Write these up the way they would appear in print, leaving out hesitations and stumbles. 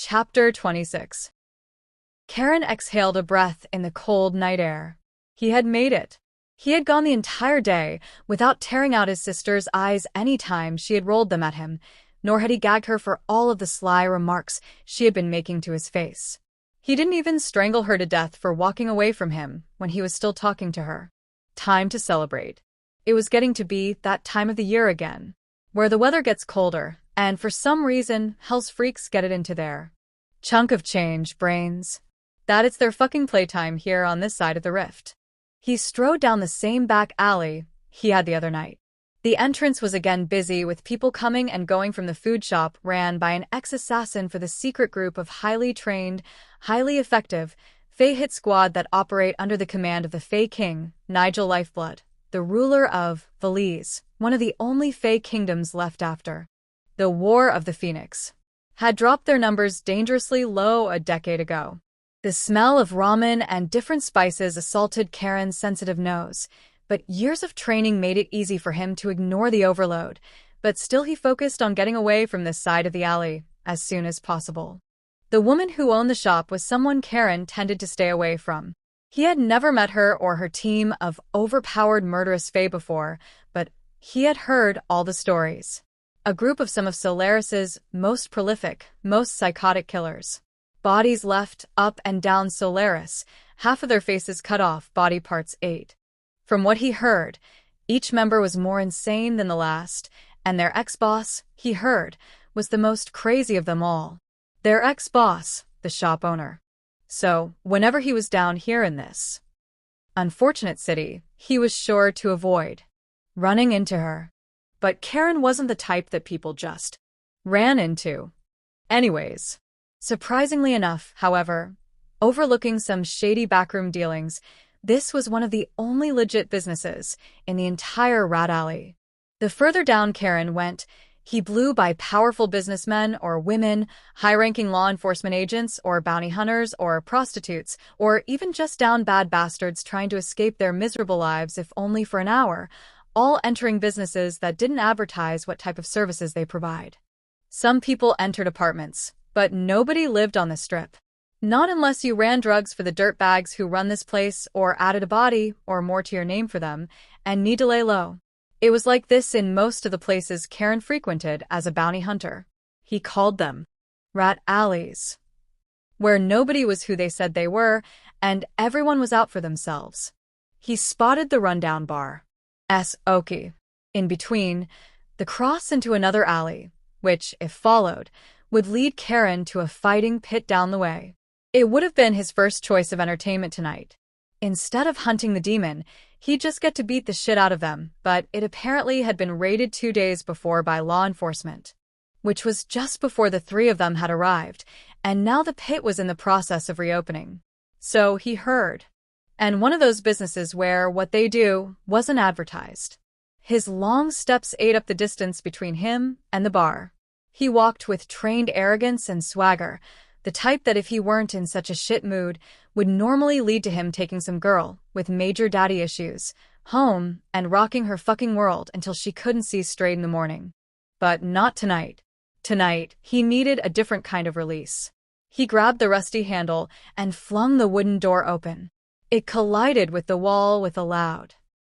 Chapter 26. Kaeron exhaled a breath in the cold night air. He had made it. He had gone the entire day without tearing out his sister's eyes any time she had rolled them at him, nor had he gagged her for all of the sly remarks she had been making to his face. He didn't even strangle her to death for walking away from him when he was still talking to her. Time to celebrate. It was getting to be that time of the year again, where the weather gets colder, and for some reason, hell's freaks get it into their chunk of change brains that it's their fucking playtime here on this side of the rift. He strode down the same back alley he had the other night. The entrance was again busy with people coming and going from the food shop ran by an ex-assassin for the secret group of highly trained, highly effective, Fey hit squad that operate under the command of the Fey King, Nigel Lifeblood, the ruler of Valise, one of the only Fey kingdoms left after the War of the Phoenix had dropped their numbers dangerously low a decade ago. The smell of ramen and different spices assaulted Kaeron's sensitive nose, but years of training made it easy for him to ignore the overload, but still he focused on getting away from this side of the alley as soon as possible. The woman who owned the shop was someone Kaeron tended to stay away from. He had never met her or her team of overpowered murderous Fae before, but he had heard all the stories. A group of some of Solaris's most prolific, most psychotic killers. Bodies left up and down Solaris, half of their faces cut off, body parts 8. From what he heard, each member was more insane than the last, and their ex-boss, he heard, was the most crazy of them all. Their ex-boss, the shop owner. So, whenever he was down here in this unfortunate city, he was sure to avoid running into her. But Kaeron wasn't the type that people just ran into. Anyways. Surprisingly enough, however, overlooking some shady backroom dealings, this was one of the only legit businesses in the entire rat alley. The further down Kaeron went, he blew by powerful businessmen or women, high-ranking law enforcement agents or bounty hunters or prostitutes, or even just down bad bastards trying to escape their miserable lives if only for an hour, all entering businesses that didn't advertise what type of services they provide. Some people entered apartments, but nobody lived on the strip. Not unless you ran drugs for the dirtbags who run this place or added a body or more to your name for them and need to lay low. It was like this in most of the places Kaeron frequented as a bounty hunter. He called them rat alleys, where nobody was who they said they were and everyone was out for themselves. He spotted the rundown bar. Oki. In between, the cross into another alley, which, if followed, would lead Kaeron to a fighting pit down the way. It would have been his first choice of entertainment tonight. Instead of hunting the demon, he'd just get to beat the shit out of them, but it apparently had been raided 2 days before by law enforcement, which was just before the 3 of them had arrived, and now the pit was in the process of reopening. So he heard. And one of those businesses where what they do wasn't advertised. His long steps ate up the distance between him and the bar. He walked with trained arrogance and swagger, the type that if he weren't in such a shit mood, would normally lead to him taking some girl with major daddy issues home and rocking her fucking world until she couldn't see straight in the morning. But not tonight. Tonight, he needed a different kind of release. He grabbed the rusty handle and flung the wooden door open. It collided with the wall with a loud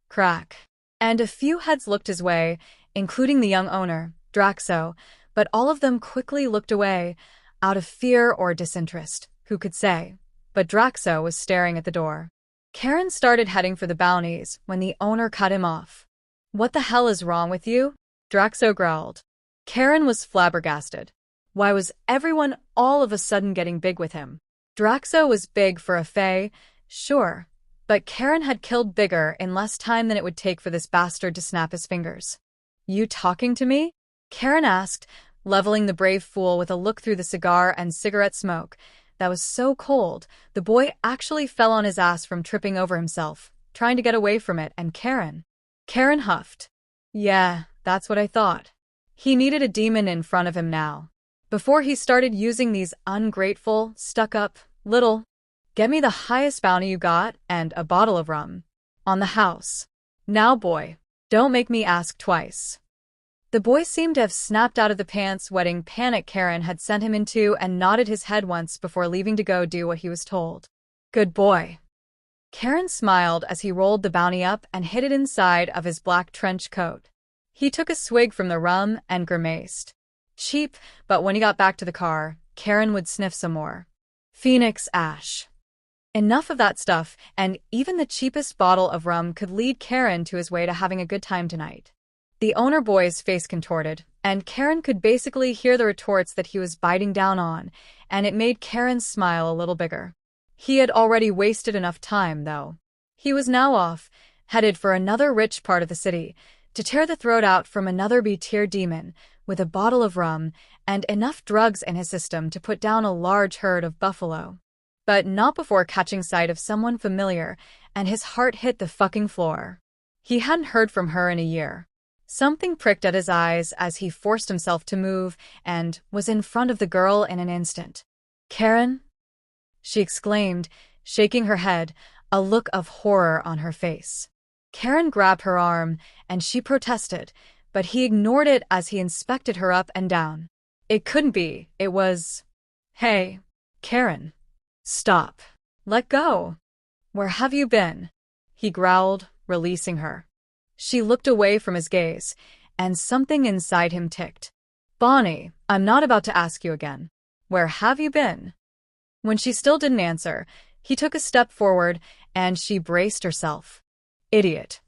crack. And a few heads looked his way, including the young owner, Draxo, but all of them quickly looked away, out of fear or disinterest, who could say. But Draxo was staring at the door. Kaeron started heading for the bounties when the owner cut him off. "What the hell is wrong with you?" Draxo growled. Kaeron was flabbergasted. Why was everyone all of a sudden getting big with him? Draxo was big for a Fae, sure, but Kaeron had killed bigger in less time than it would take for this bastard to snap his fingers. "You talking to me?" Kaeron asked, leveling the brave fool with a look through the cigar and cigarette smoke that was so cold the boy actually fell on his ass from tripping over himself, trying to get away from it, and Kaeron huffed. "Yeah, that's what I thought." He needed a demon in front of him now. Before he started using these ungrateful, stuck-up, little, "Get me the highest bounty you got and a bottle of rum on the house. Now boy, don't make me ask twice." The boy seemed to have snapped out of the pants-wetting panic Kaeron had sent him into and nodded his head once before leaving to go do what he was told. Good boy. Kaeron smiled as he rolled the bounty up and hid it inside of his black trench coat. He took a swig from the rum and grimaced. Cheap, but when he got back to the car, Kaeron would sniff some more. Phoenix ash. Enough of that stuff, and even the cheapest bottle of rum could lead Kaeron to his way to having a good time tonight. The owner boy's face contorted, and Kaeron could basically hear the retorts that he was biting down on, and it made Kaeron's smile a little bigger. He had already wasted enough time, though. He was now off, headed for another rich part of the city, to tear the throat out from another B-tier demon, with a bottle of rum and enough drugs in his system to put down a large herd of buffalo. But not before catching sight of someone familiar, and his heart hit the fucking floor. He hadn't heard from her in a year. Something pricked at his eyes as he forced himself to move and was in front of the girl in an instant. Kaeron? She exclaimed, shaking her head, a look of horror on her face. Kaeron grabbed her arm, and she protested, but he ignored it as he inspected her up and down. It couldn't be, it was... Hey, Kaeron. Stop. Let go. Where have you been? He growled, releasing her. She looked away from his gaze, and something inside him ticked. Bonnie, I'm not about to ask you again. Where have you been? When she still didn't answer, he took a step forward, and she braced herself. Idiot.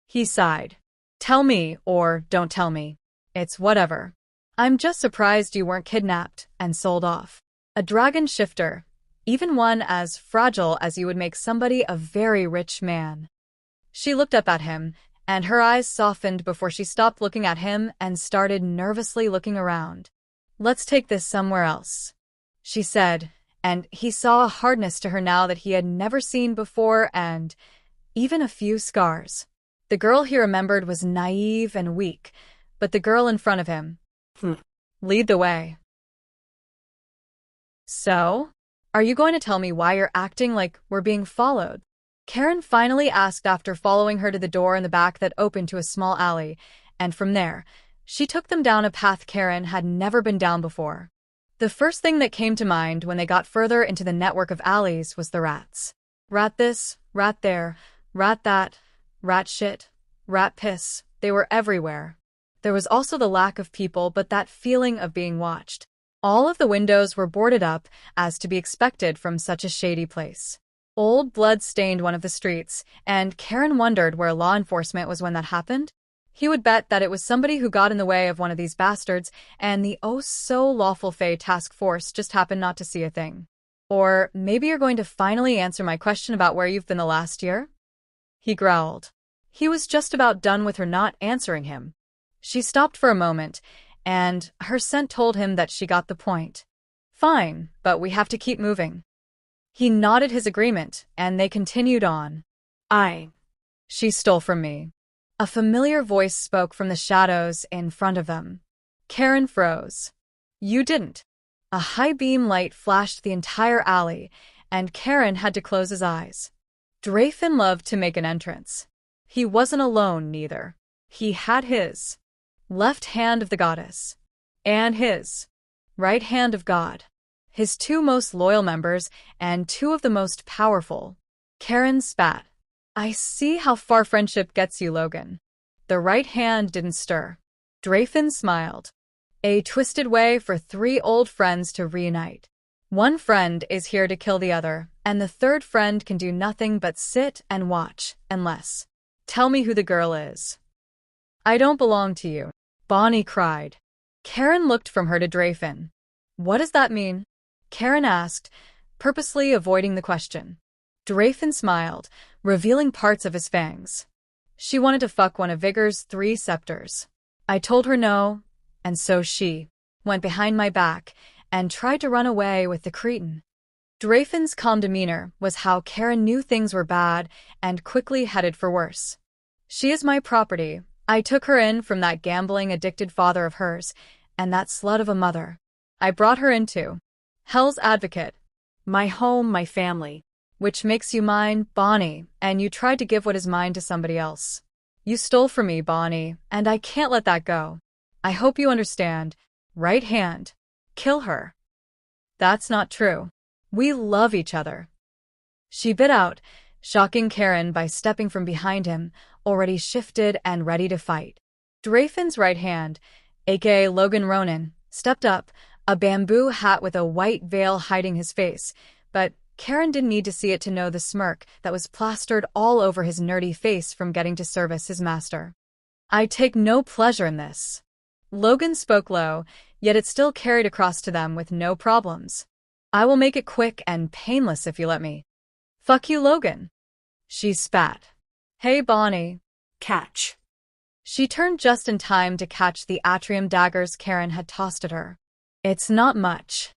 He sighed. Tell me, or don't tell me. It's whatever. I'm just surprised you weren't kidnapped and sold off. A dragon shifter, even one as fragile as you would make somebody a very rich man. She looked up at him, and her eyes softened before she stopped looking at him and started nervously looking around. Let's take this somewhere else, she said, and he saw a hardness to her now that he had never seen before and even a few scars. The girl he remembered was naive and weak, but the girl in front of him. Lead the way. So? Are you going to tell me why you're acting like we're being followed? Kaeron finally asked after following her to the door in the back that opened to a small alley, and from there, she took them down a path Kaeron had never been down before. The first thing that came to mind when they got further into the network of alleys was the rats. Rat this, rat there, rat that, rat shit, rat piss, they were everywhere. There was also the lack of people, but that feeling of being watched. All of the windows were boarded up, as to be expected from such a shady place. Old blood stained one of the streets, and Kaeron wondered where law enforcement was when that happened. He would bet that it was somebody who got in the way of one of these bastards, and the oh-so-lawful Fae task force just happened not to see a thing. Or maybe you're going to finally answer my question about where you've been the last year? He growled. He was just about done with her not answering him. She stopped for a moment, and her scent told him that she got the point. Fine, but we have to keep moving. He nodded his agreement, and they continued on. She stole from me. A familiar voice spoke from the shadows in front of them. Kaeron froze. You didn't. A high beam light flashed the entire alley, and Kaeron had to close his eyes. Drafin loved to make an entrance. He wasn't alone, neither. He had his left hand of the goddess, and his right hand of God. His two most loyal members, and two of the most powerful. Kaeron spat. I see how far friendship gets you, Logan. The right hand didn't stir. Drafin smiled. A twisted way for three old friends to reunite. One friend is here to kill the other, and the third friend can do nothing but sit and watch, unless. Tell me who the girl is. I don't belong to you, Bonnie cried. Kaeron looked from her to Drafin. What does that mean? Kaeron asked, purposely avoiding the question. Drafin smiled, revealing parts of his fangs. She wanted to fuck one of Vigor's 3 scepters. I told her no, and so she went behind my back and tried to run away with the cretin. Drafin's calm demeanor was how Kaeron knew things were bad and quickly headed for worse. She is my property. I took her in from that gambling-addicted father of hers, and that slut of a mother. I brought her into Hell's Advocate. My home, my family. Which makes you mine, Bonnie, and you tried to give what is mine to somebody else. You stole from me, Bonnie, and I can't let that go. I hope you understand. Right hand. Kill her. That's not true. We love each other. She bit out, shocking Kaeron by stepping from behind him, already shifted and ready to fight. Draven's right hand, aka Logan Ronan, stepped up, a bamboo hat with a white veil hiding his face, but Kaeron didn't need to see it to know the smirk that was plastered all over his nerdy face from getting to service his master. I take no pleasure in this. Logan spoke low, yet it still carried across to them with no problems. I will make it quick and painless if you let me. Fuck you, Logan. She spat. Hey, Bonnie. Catch. She turned just in time to catch the atrium daggers Kaeron had tossed at her. It's not much.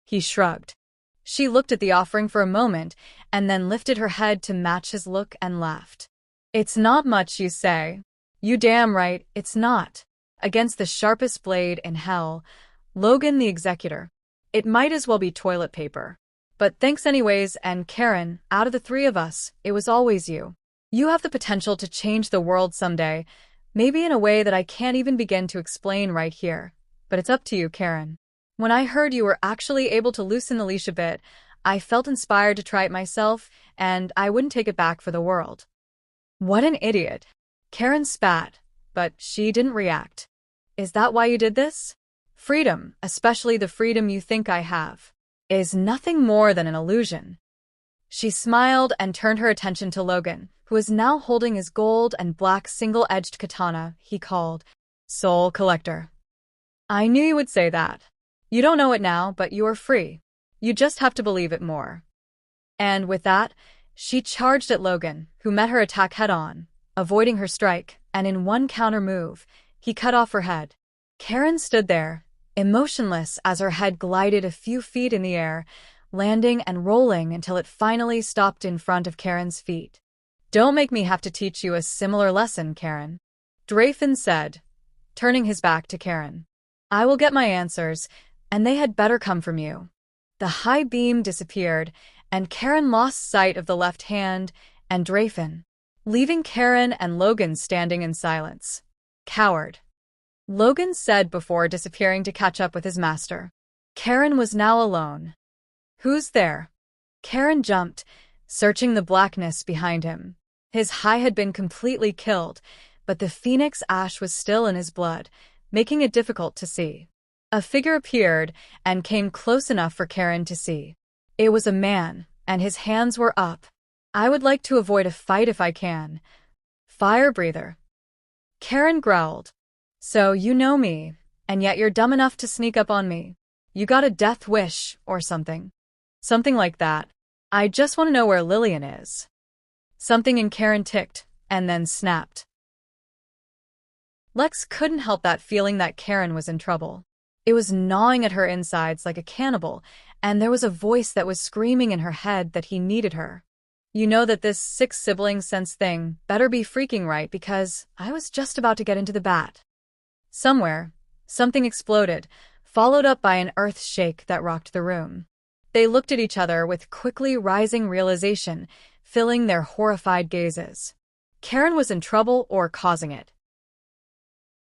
He shrugged. She looked at the offering for a moment and then lifted her head to match his look and laughed. It's not much, you say? You damn right, it's not. Against the sharpest blade in hell, Logan the executor. It might as well be toilet paper. But thanks anyways, and Kaeron, out of the three of us, it was always you. You have the potential to change the world someday, maybe in a way that I can't even begin to explain right here. But it's up to you, Kaeron. When I heard you were actually able to loosen the leash a bit, I felt inspired to try it myself, and I wouldn't take it back for the world. What an idiot. Kaeron spat, but she didn't react. Is that why you did this? Freedom, especially the freedom you think I have, is nothing more than an illusion. She smiled and turned her attention to Logan, who was now holding his gold and black single-edged katana he called Soul Collector. I knew you would say that. You don't know it now, but you are free. You just have to believe it more. And with that, she charged at Logan, who met her attack head-on, avoiding her strike, and in one counter move, he cut off her head. Kaeron stood there, emotionless as her head glided a few feet in the air, landing and rolling until it finally stopped in front of Karen's feet. Don't make me have to teach you a similar lesson, Kaeron, Draven said, turning his back to Kaeron. I will get my answers, and they had better come from you. The high beam disappeared, and Kaeron lost sight of the left hand and Draven, leaving Kaeron and Logan standing in silence. Coward, Logan said before disappearing to catch up with his master. Kaeron was now alone. Who's there? Kaeron jumped, searching the blackness behind him. His high had been completely killed, but the phoenix ash was still in his blood, making it difficult to see. A figure appeared and came close enough for Kaeron to see. It was a man, and his hands were up. I would like to avoid a fight if I can. Fire breather. Kaeron growled. So you know me, and yet you're dumb enough to sneak up on me. You got a death wish, or something. Something like that. I just want to know where Lillian is. Something in Kaeron ticked, and then snapped. Lex couldn't help that feeling that Kaeron was in trouble. It was gnawing at her insides like a cannibal, and there was a voice that was screaming in her head that he needed her. You know that this six-sibling sense thing better be freaking right because I was just about to get into the bat. Somewhere, something exploded, followed up by an earth shake that rocked the room. They looked at each other with quickly rising realization, filling their horrified gazes. Kaeron was in trouble or causing it.